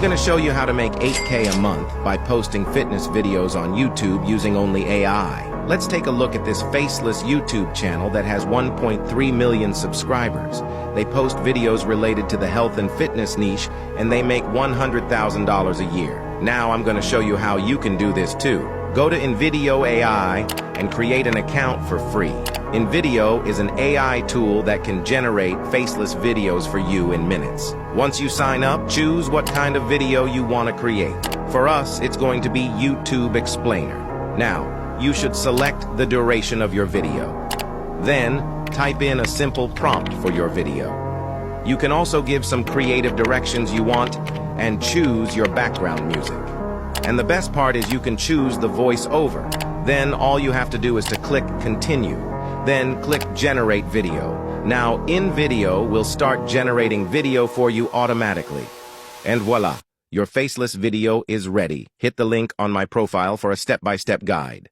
I'm going to show you how to make 8K a month by posting fitness videos on YouTube using only AI. Let's take a look at this Faceless YouTube channel that has 1.3 million subscribers. They post videos related to the health and fitness niche, and they make $100,000 a year. Now I'm going to show you how you can do this too. Go to InVideo AI and create an account for free. InVideo is an AI tool that can generate faceless videos for you in minutes. Once you sign up, choose what kind of video you want to create. For us, it's going to be YouTube Explainer. Now, you should select the duration of your video. Then, type in a simple prompt for your video. You can also give some creative directions you want and choose your background music. And the best part is you can choose the voice-over. Then all you have to do is to click Continue. Then click Generate Video. Now, InVideo will start generating video for you automatically. And voila, your faceless video is ready. Hit the link on my profile for a step-by-step guide.